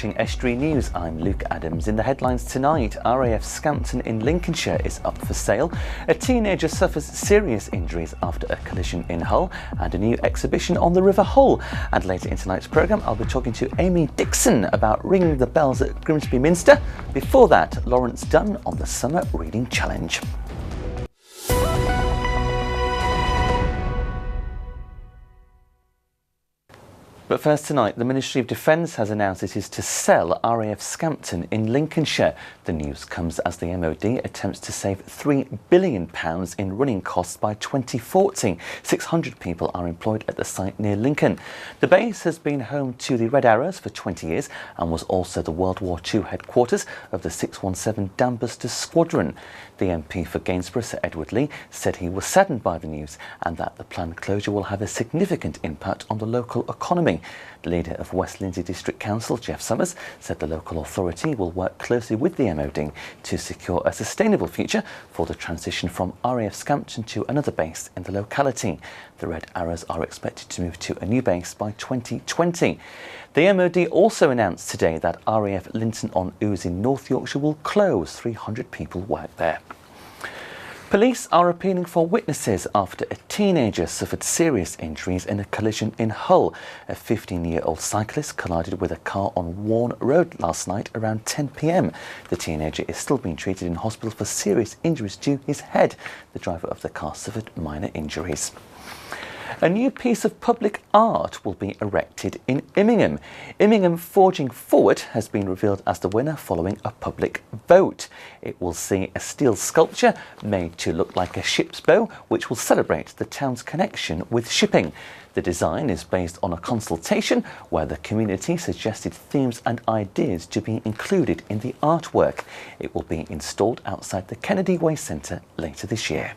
watching Estuary News. I'm Luke Adams. In the headlines tonight, RAF Scampton in Lincolnshire is up for sale. A teenager suffers serious injuries after a collision in Hull, and a new exhibition on the River Hull. And later in tonight's programme, I'll be talking to Amy Dixon about ringing the bells at Grimsby Minster. Before that, Lawrence Dunn on the Summer Reading Challenge. But first tonight, the Ministry of Defence has announced it is to sell RAF Scampton in Lincolnshire. The news comes as the MOD attempts to save £3 billion in running costs by 2040. 600 people are employed at the site near Lincoln. The base has been home to the Red Arrows for 20 years and was also the World War II headquarters of the 617 Dambuster Squadron. The MP for Gainsborough, Sir Edward Lee, said he was saddened by the news and that the planned closure will have a significant impact on the local economy. The leader of West Lindsey District Council, Jeff Summers, said the local authority will work closely with the MOD to secure a sustainable future for the transition from RAF Scampton to another base in the locality. The Red Arrows are expected to move to a new base by 2020. The MOD also announced today that RAF Linton on Ouse in North Yorkshire will close. 300 people work there. Police are appealing for witnesses after a teenager suffered serious injuries in a collision in Hull. A 15-year-old cyclist collided with a car on Warne Road last night around 10 p.m. The teenager is still being treated in hospital for serious injuries to his head. The driver of the car suffered minor injuries. A new piece of public art will be erected in Immingham. Immingham Forging Forward has been revealed as the winner following a public vote. It will see a steel sculpture made to look like a ship's bow, which will celebrate the town's connection with shipping. The design is based on a consultation where the community suggested themes and ideas to be included in the artwork. It will be installed outside the Kennedy Way Centre later this year.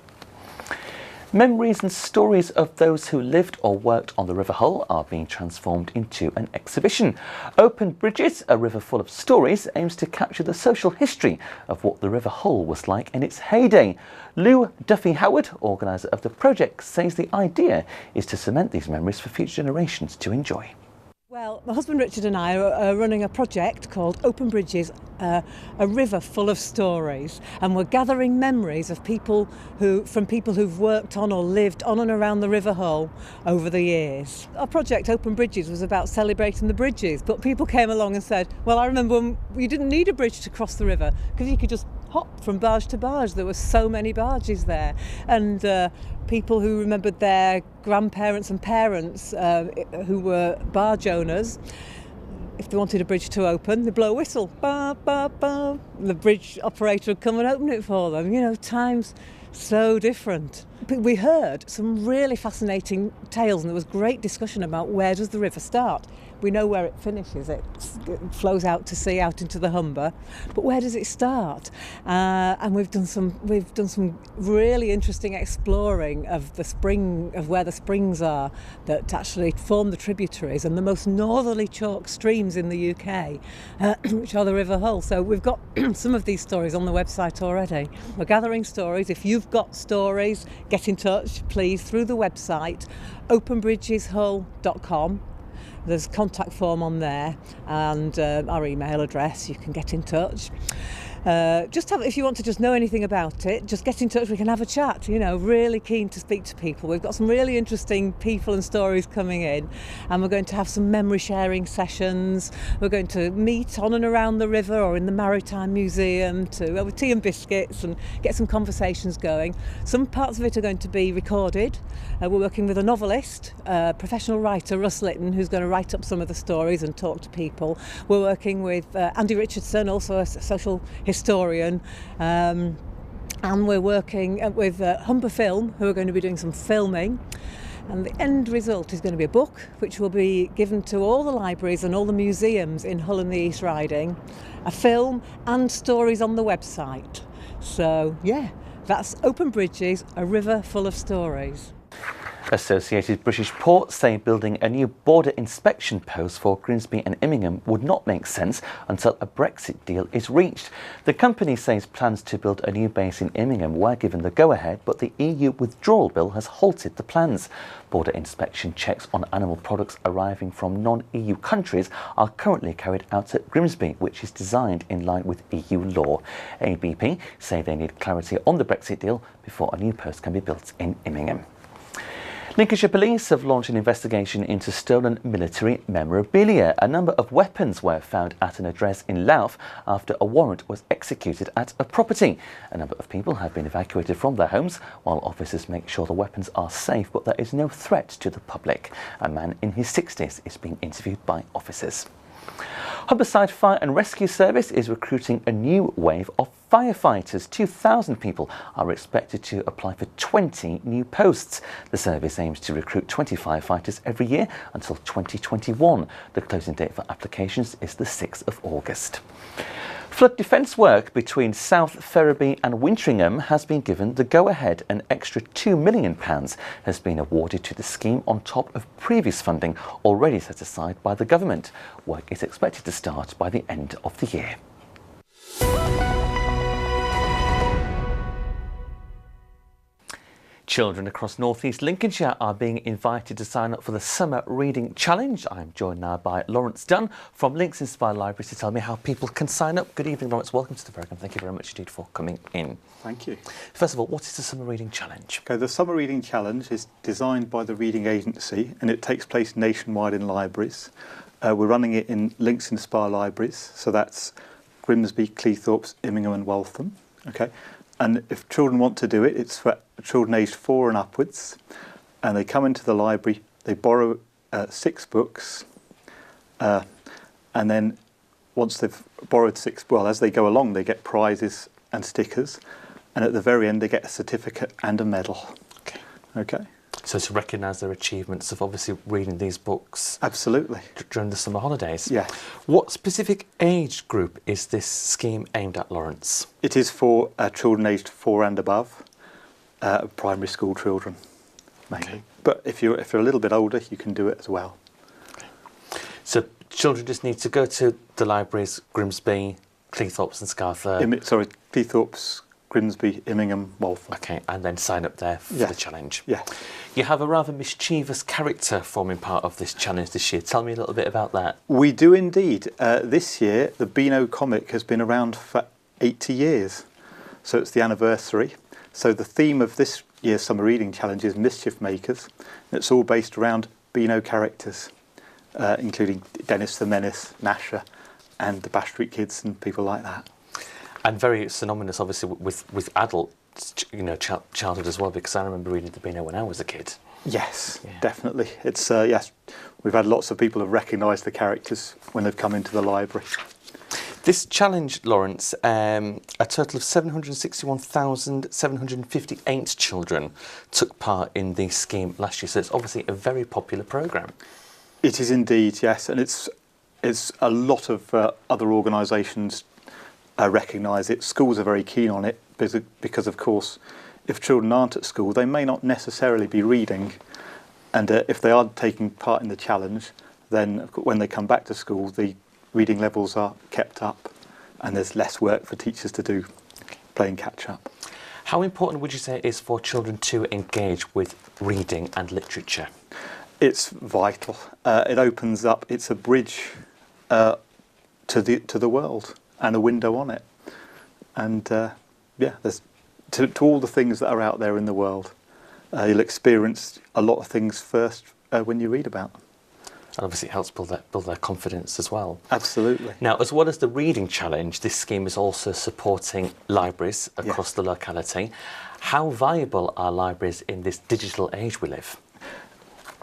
Memories and stories of those who lived or worked on the River Hull are being transformed into an exhibition. Open Bridges, a river full of stories, aims to capture the social history of what the River Hull was like in its heyday. Lou Duffy-Howard, organiser of the project, says the idea is to cement these memories for future generations to enjoy. Well, my husband Richard and I are running a project called Open Bridges, a river full of stories, and we're gathering memories of people who've worked on or lived on and around the River Hull over the years. Our project Open Bridges was about celebrating the bridges, but people came along and said, well, I remember when you didn't need a bridge to cross the river because you could just hop from barge to barge. There were so many barges there, and people who remembered their grandparents and parents who were barge owners, if they wanted a bridge to open, they'd blow a whistle, ba, ba, ba. The bridge operator would come and open it for them. You know, times so different. We heard some really fascinating tales, and there was great discussion about where does the river start. We know where it finishes. It flows out to sea, out into the Humber, but where does it start? And we've done some really interesting exploring of where the springs are that actually form the tributaries and the most northerly chalk streams in the UK, which are the River Hull. So we've got some of these stories on the website already. We're gathering stories. If you've got stories, get in touch, please, through the website, openbridgeshull.com. There's a contact form on there and our email address. You can get in touch. If you want to just know anything about it, just get in touch. We can have a chat. You know, really keen to speak to people. We've got some really interesting people and stories coming in, and we're going to have some memory sharing sessions. We're going to meet on and around the river or in the Maritime Museum to have tea and biscuits and get some conversations going. Some parts of it are going to be recorded. We're working with a novelist, professional writer, Russ Litton, who's going to write up some of the stories and talk to people. We're working with Andy Richardson, also a social historian, and we're working with Humber Film, who are going to be doing some filming. And the end result is going to be a book which will be given to all the libraries and all the museums in Hull and the East Riding, a film and stories on the website. So yeah, that's Open Bridges, a river full of stories. Associated British Ports say building a new border inspection post for Grimsby and Immingham would not make sense until a Brexit deal is reached. The company says plans to build a new base in Immingham were given the go-ahead, but the EU withdrawal bill has halted the plans. Border inspection checks on animal products arriving from non-EU countries are currently carried out at Grimsby, which is designed in line with EU law. ABP say they need clarity on the Brexit deal before a new post can be built in Immingham. Lincolnshire Police have launched an investigation into stolen military memorabilia. A number of weapons were found at an address in Louth after a warrant was executed at a property. A number of people have been evacuated from their homes while officers make sure the weapons are safe, but there is no threat to the public. A man in his 60s is being interviewed by officers. Humberside Fire and Rescue Service is recruiting a new wave of firefighters. 2,000 people are expected to apply for 20 new posts. The service aims to recruit 20 firefighters every year until 2021. The closing date for applications is the 6th of August. Flood defence work between South Ferriby and Wintringham has been given the go-ahead. An extra £2 million has been awarded to the scheme on top of previous funding already set aside by the government. Work is expected to start by the end of the year. Children across North East Lincolnshire are being invited to sign up for the Summer Reading Challenge. I'm joined now by Lawrence Dunn from Links Inspire Libraries to tell me how people can sign up. Good evening, Lawrence. Welcome to the programme. Thank you very much indeed for coming in. Thank you. First of all, what is the Summer Reading Challenge? Okay, the Summer Reading Challenge is designed by the Reading Agency and it takes place nationwide in libraries. We're running it in Links Inspire Libraries, so that's Grimsby, Cleethorpes, Immingham and Waltham. Okay. And if children want to do it, it's for children aged 4 and upwards. And they come into the library, they borrow 6 books. And then once they've borrowed 6, well, as they go along, they get prizes and stickers. And at the very end, they get a certificate and a medal. Okay. Okay. So to recognise their achievements of obviously reading these books. Absolutely. During the summer holidays. Yes. What specific age group is this scheme aimed at, Lawrence? It is for children aged 4 and above, primary school children mainly. Okay. But if you're a little bit older, you can do it as well. Okay. So children just need to go to the libraries, Grimsby, Cleethorpes and Scarther. Cleethorpes, Grimsby, Immingham, Waltham. Okay, and then sign up there for the challenge. Yeah. You have a rather mischievous character forming part of this challenge this year. Tell me a little bit about that. We do indeed. This year, the Beano comic has been around for 80 years. So it's the anniversary. So the theme of this year's Summer Reading Challenge is Mischief Makers. And it's all based around Beano characters, including Dennis the Menace, Nasher, and the Bash Street Kids and people like that. And very synonymous, obviously, with adult, childhood as well, because I remember reading the Beano when I was a kid. Yes, definitely. It's yes, we've had lots of people who have recognised the characters when they've come into the library. This challenge, Lawrence, a total of 761,758 children took part in the scheme last year. So it's obviously a very popular programme. It is indeed, yes, and it's a lot of other organisations recognise it. Schools are very keen on it because, of course, if children aren't at school, they may not necessarily be reading. And if they are taking part in the challenge, then when they come back to school, the reading levels are kept up and there's less work for teachers to do playing catch up. How important would you say it is for children to engage with reading and literature? It's vital. It opens up, it's a bridge to the world and a window on it. And there's to all the things that are out there in the world. You'll experience a lot of things first when you read about them. And obviously it helps build their confidence as well. Absolutely. Now, as well as the reading challenge, this scheme is also supporting libraries across the locality. How viable are libraries in this digital age we live?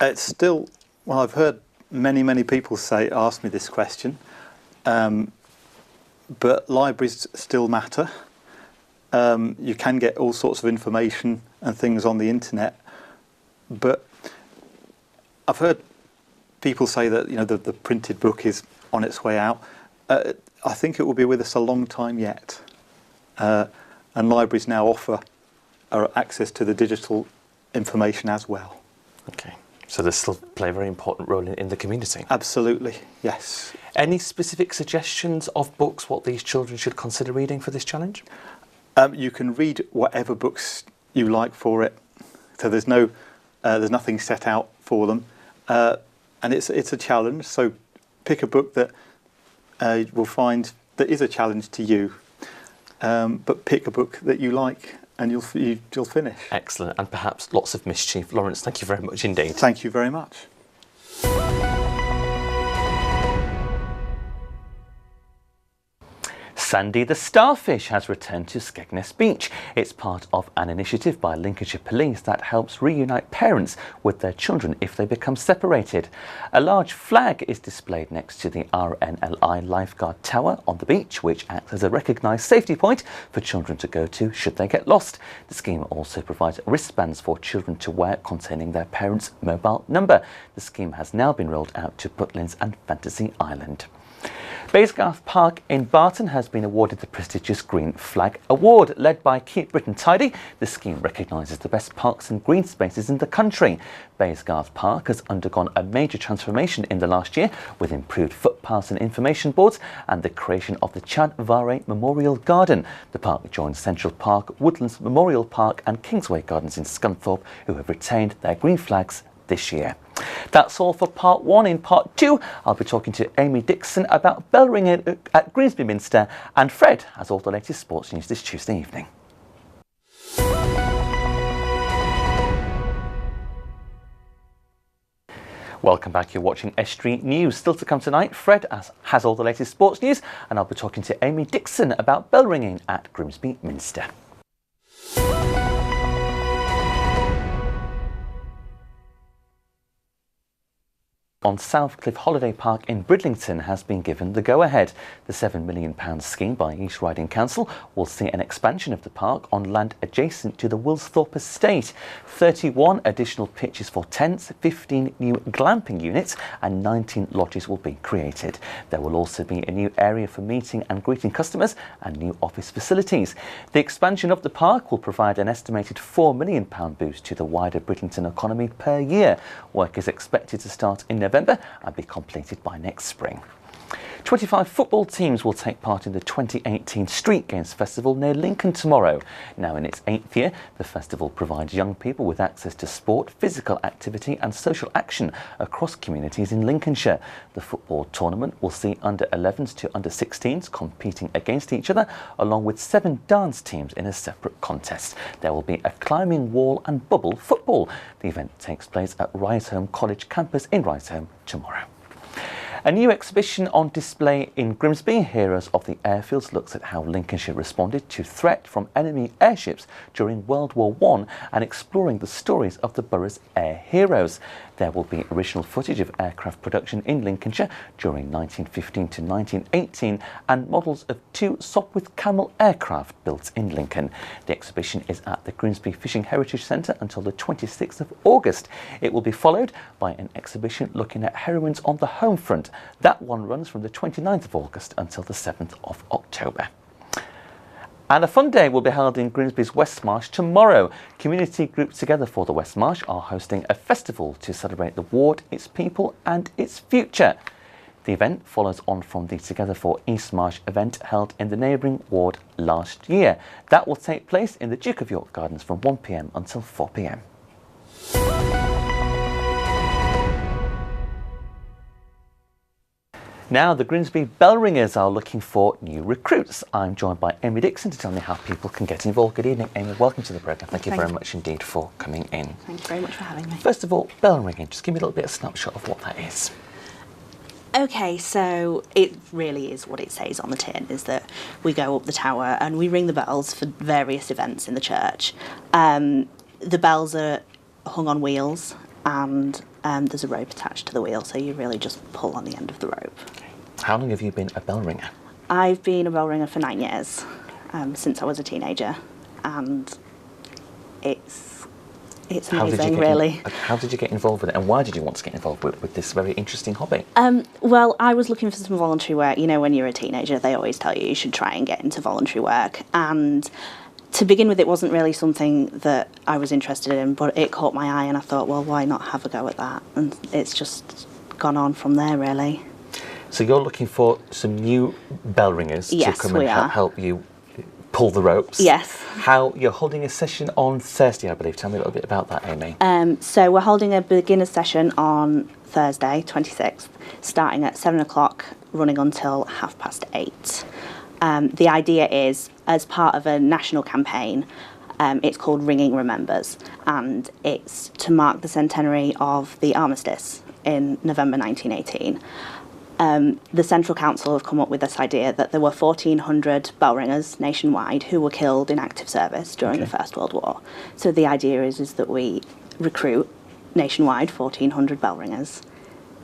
It's still, well, I've heard many people ask me this question, but libraries still matter. You can get all sorts of information and things on the internet, but I've heard people say that the printed book is on its way out. I think it will be with us a long time yet, and libraries now offer access to the digital information as well. Okay, so they still play a very important role in the community. Absolutely, yes. Any specific suggestions of books what these children should consider reading for this challenge? You can read whatever books you like for it. So there's nothing set out for them, and it's a challenge. So pick a book that you will find that is a challenge to you, but pick a book that you like and you'll finish. Excellent, and perhaps lots of mischief. Lawrence, thank you very much indeed. Thank you very much. Sandy the starfish has returned to Skegness Beach. It's part of an initiative by Lincolnshire Police that helps reunite parents with their children if they become separated. A large flag is displayed next to the RNLI lifeguard tower on the beach, which acts as a recognised safety point for children to go to should they get lost. The scheme also provides wristbands for children to wear containing their parents' mobile number. The scheme has now been rolled out to Butlins and Fantasy Island. Baysgarth Park in Barton has been awarded the prestigious Green Flag Award. Led by Keep Britain Tidy, the scheme recognises the best parks and green spaces in the country. Baysgarth Park has undergone a major transformation in the last year, with improved footpaths and information boards and the creation of the Chad Vare Memorial Garden. The park joins Central Park, Woodlands Memorial Park and Kingsway Gardens in Scunthorpe, who have retained their green flags this year. That's all for part one. In part two, I'll be talking to Amy Dixon about bell ringing at Grimsby Minster, and Fred has all the latest sports news this Tuesday evening. Welcome back, you're watching Estuary News. Still to come tonight, Fred has all the latest sports news, and I'll be talking to Amy Dixon about bell ringing at Grimsby Minster. On Southcliffe Holiday Park in Bridlington has been given the go-ahead. The £7 million scheme by East Riding Council will see an expansion of the park on land adjacent to the Woolsthorpe estate. 31 additional pitches for tents, 15 new glamping units and 19 lodges will be created. There will also be a new area for meeting and greeting customers and new office facilities. The expansion of the park will provide an estimated £4 million boost to the wider Bridlington economy per year. Work is expected to start in November and be completed by next spring. 25 football teams will take part in the 2018 Street Games Festival near Lincoln tomorrow. Now in its 8th year, the festival provides young people with access to sport, physical activity and social action across communities in Lincolnshire. The football tournament will see under 11s to under 16s competing against each other, along with 7 dance teams in a separate contest. There will be a climbing wall and bubble football. The event takes place at Riseholme College campus in Riseholme tomorrow. A new exhibition on display in Grimsby, Heroes of the Airfields, looks at how Lincolnshire responded to threat from enemy airships during World War I and exploring the stories of the borough's air heroes. There will be original footage of aircraft production in Lincolnshire during 1915 to 1918 and models of 2 Sopwith Camel aircraft built in Lincoln. The exhibition is at the Grimsby Fishing Heritage Centre until the 26th of August. It will be followed by an exhibition looking at heroines on the home front. That one runs from the 29th of August until the 7th of October. And a fun day will be held in Grimsby's West Marsh tomorrow. Community groups Together for the West Marsh are hosting a festival to celebrate the ward, its people and its future. The event follows on from the Together for East Marsh event held in the neighbouring ward last year. That will take place in the Duke of York Gardens from 1 p.m. until 4 p.m. Now, the Grimsby Bell Ringers are looking for new recruits. I'm joined by Amy Dixon to tell me how people can get involved. Good evening, Amy. Welcome to the programme. Thank you very much indeed for coming in. Thank you very much for having me. First of all, bell ringing. Just give me a little bit of snapshot of what that is. Okay, so it really is what it says on the tin, is that we go up the tower and we ring the bells for various events in the church. The bells are hung on wheels and there's a rope attached to the wheel, so you really just pull on the end of the rope. Okay. How long have you been a bell ringer? I've been a bell ringer for 9 years, since I was a teenager, and it's amazing, really. How did you get involved with it, and why did you want to get involved with this very interesting hobby? Well, I was looking for some voluntary work. You know, when you're a teenager, they always tell you should try and get into voluntary work, and to begin with, it wasn't really something that I was interested in, but it caught my eye and I thought, well, why not have a go at that? And it's just gone on from there, really. So you're looking for some new bell ringers Yes, to come we and are. help you pull the ropes. Yes. How you're holding a session on Thursday, I believe. Tell me a little bit about that, Amy. So we're holding a beginner session on Thursday, 26th, starting at 7 o'clock, running until 8:30. The idea is, as part of a national campaign, it's called Ringing Remembers, and it's to mark the centenary of the armistice in November 1918. The Central Council have come up with this idea that there were 1,400 bell ringers nationwide who were killed in active service during the First World War. So the idea is that we recruit nationwide 1,400 bell ringers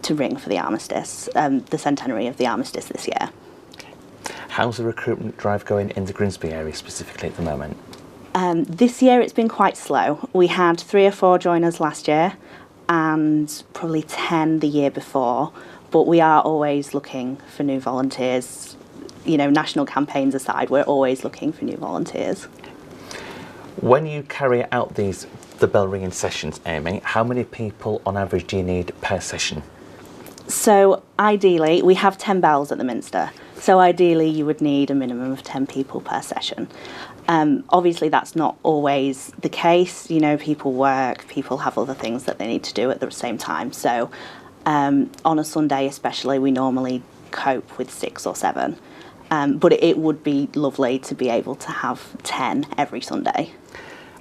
to ring for the armistice, the centenary of the armistice this year. How's the recruitment drive going in the Grimsby area specifically at the moment? This year it's been quite slow. We had 3 or 4 join us last year and probably 10 the year before, but we are always looking for new volunteers. You know, national campaigns aside, we're always looking for new volunteers. When you carry out the bell ringing sessions, Amy, how many people on average do you need per session? So ideally, we have 10 bells at the Minster. So ideally, you would need a minimum of 10 people per session. Obviously, that's not always the case. You know, people work, people have other things that they need to do at the same time. So on a Sunday especially, we normally cope with 6 or 7. But it would be lovely to be able to have 10 every Sunday.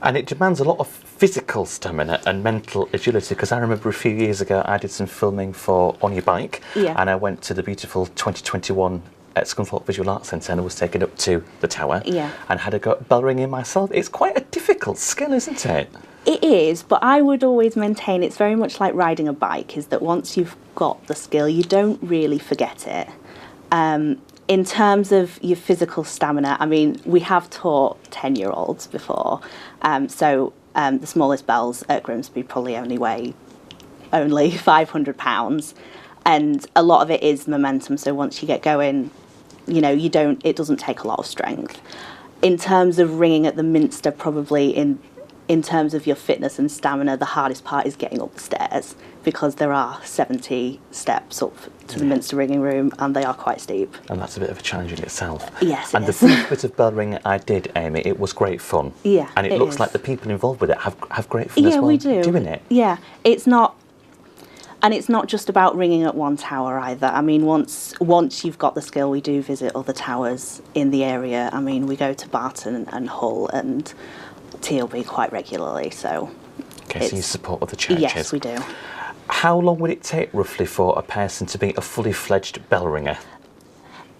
And it demands a lot of physical stamina and mental agility, because I remember a few years ago I did some filming for On Your Bike, and I went to the beautiful 2021 at Scunthorpe Visual Arts Centre and was taken up to the tower and had a go at bell ringing myself. It's quite a difficult skill, isn't it? It is, but I would always maintain it's very much like riding a bike, is that once you've got the skill, you don't really forget it. In terms of your physical stamina, I mean, we have taught 10-year-olds before, so the smallest bells at Grimsby probably only weigh 500 pounds, and a lot of it is momentum. So once you get going, you know, it doesn't take a lot of strength. In terms of ringing at the Minster, probably in terms of your fitness and stamina, the hardest part is getting up the stairs, because there are 70 steps up to the Minster ringing room and they are quite steep. And that's a bit of a challenge in itself. Yes, and it the is. first bit of bell ringing I did, Amy, it was great fun. Yeah, and it looks is. like the people involved with it have great fun as well. Yeah, we do. Doing it. Yeah, it's not just about ringing at one tower either. I mean, once you've got the skill, we do visit other towers in the area. I mean, we go to Barton and Hull and TLB quite regularly, so... Okay, so you support other churches? Yes, we do. How long would it take roughly for a person to be a fully fledged bell ringer?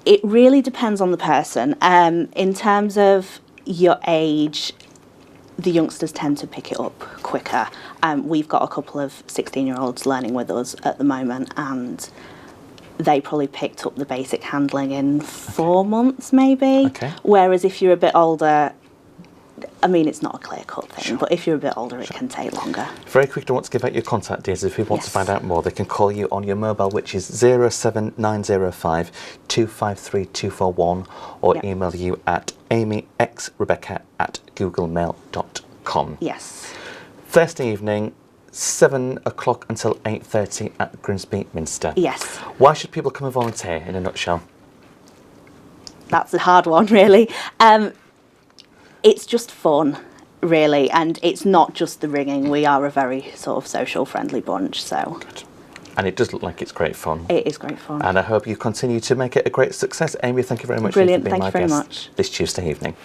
It really depends on the person. In terms of your age, the youngsters tend to pick it up quicker. We've got a couple of 16-year-olds learning with us at the moment, and they probably picked up the basic handling in 4 months maybe. Okay. Whereas if you're a bit older, I mean, it's not a clear-cut thing, but if you're a bit older, it can take longer. Very quickly, I want to give out your contact details. If people want to find out more, they can call you on your mobile, which is 07905 253 241, or email you at amyxrebecca@googlemail.com. Yes. Thursday evening, 7 o'clock until 8:30 at Grimsby Minster. Yes. Why should people come and volunteer, in a nutshell? That's a hard one, really. It's just fun, really, and it's not just the ringing. We are a very sort of social, friendly bunch, so... Good. And it does look like it's great fun. It is great fun. And I hope you continue to make it a great success. Amy, thank you very much Brilliant, for being my thank you very guest much. this Tuesday evening.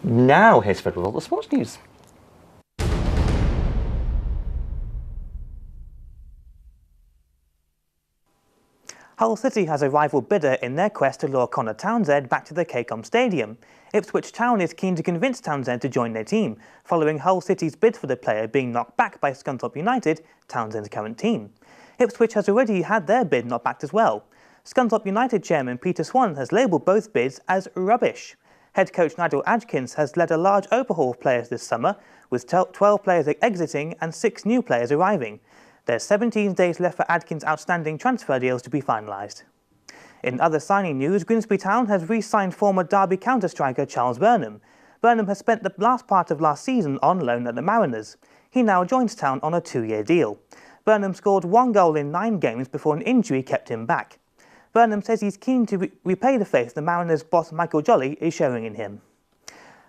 Now, here's Fred with all the sports news. Hull City has a rival bidder in their quest to lure Connor Townsend back to the KCOM Stadium. Ipswich Town is keen to convince Townsend to join their team, following Hull City's bid for the player being knocked back by Scunthorpe United, Townsend's current team. Ipswich has already had their bid knocked back as well. Scunthorpe United chairman Peter Swan has labelled both bids as rubbish. Head coach Nigel Adkins has led a large overhaul of players this summer, with 12 players exiting and 6 new players arriving. There's 17 days left for Adkins' outstanding transfer deals to be finalised. In other signing news, Grimsby Town has re-signed former Derby counter-striker Charles Burnham. Burnham has spent the last part of last season on loan at the Mariners. He now joins Town on a 2-year deal. Burnham scored 1 goal in 9 games before an injury kept him back. Burnham says he's keen to repay the faith the Mariners' boss Michael Jolly is showing in him.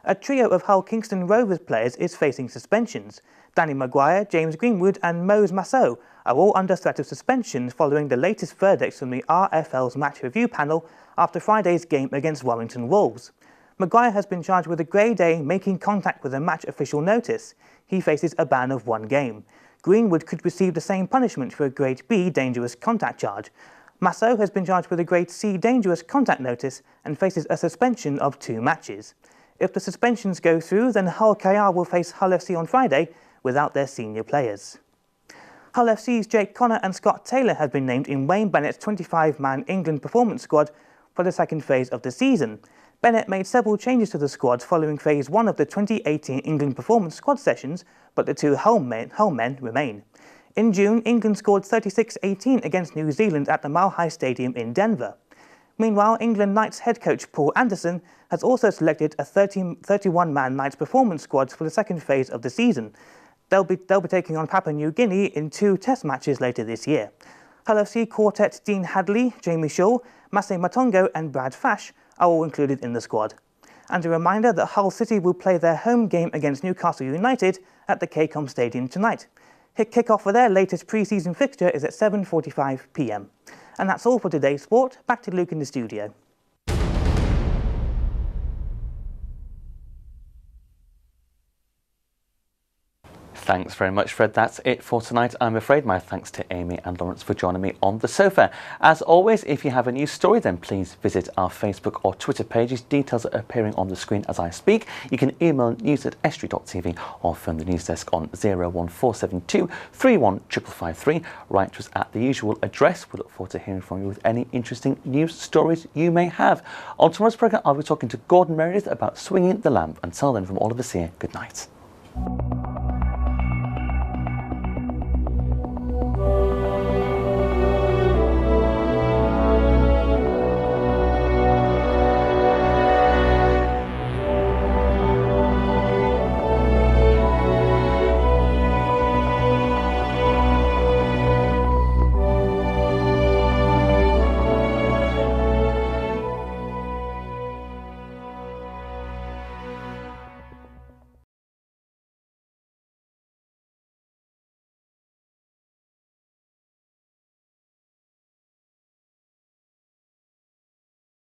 A trio of Hull Kingston Rovers players is facing suspensions. Danny Maguire, James Greenwood and Mose Massot are all under threat of suspension following the latest verdicts from the RFL's match review panel after Friday's game against Warrington Wolves. Maguire has been charged with a Grade A making contact with a match official notice. He faces a ban of 1 game. Greenwood could receive the same punishment for a Grade B dangerous contact charge. Massot has been charged with a Grade C dangerous contact notice and faces a suspension of 2 matches. If the suspensions go through, then Hull KR will face Hull FC on Friday without their senior players. Hull FC's Jake Connor and Scott Taylor have been named in Wayne Bennett's 25-man England performance squad for the second phase of the season. Bennett made several changes to the squad following phase 1 of the 2018 England performance squad sessions, but the 2 Hull men remain. In June, England scored 36-18 against New Zealand at the Mile High Stadium in Denver. Meanwhile, England Knights head coach Paul Anderson has also selected a 31-man Knights performance squad for the second phase of the season. They'll be taking on Papua New Guinea in 2 test matches later this year. Hull FC quartet Dean Hadley, Jamie Shaw, Masai Matongo and Brad Fash are all included in the squad. And a reminder that Hull City will play their home game against Newcastle United at the KCOM Stadium tonight. Kick-off for their latest pre-season fixture is at 7:45 p.m. And that's all for today's sport. Back to Luke in the studio. Thanks very much, Fred. That's it for tonight, I'm afraid. My thanks to Amy and Lawrence for joining me on the sofa. As always, if you have a news story, then please visit our Facebook or Twitter pages. Details are appearing on the screen as I speak. You can email news@estuary.tv or phone the news desk on 01472 31553. Write to us at the usual address. We look forward to hearing from you with any interesting news stories you may have. On tomorrow's programme, I'll be talking to Gordon Meredith about swinging the lamp. Until then, from all of us here, good night.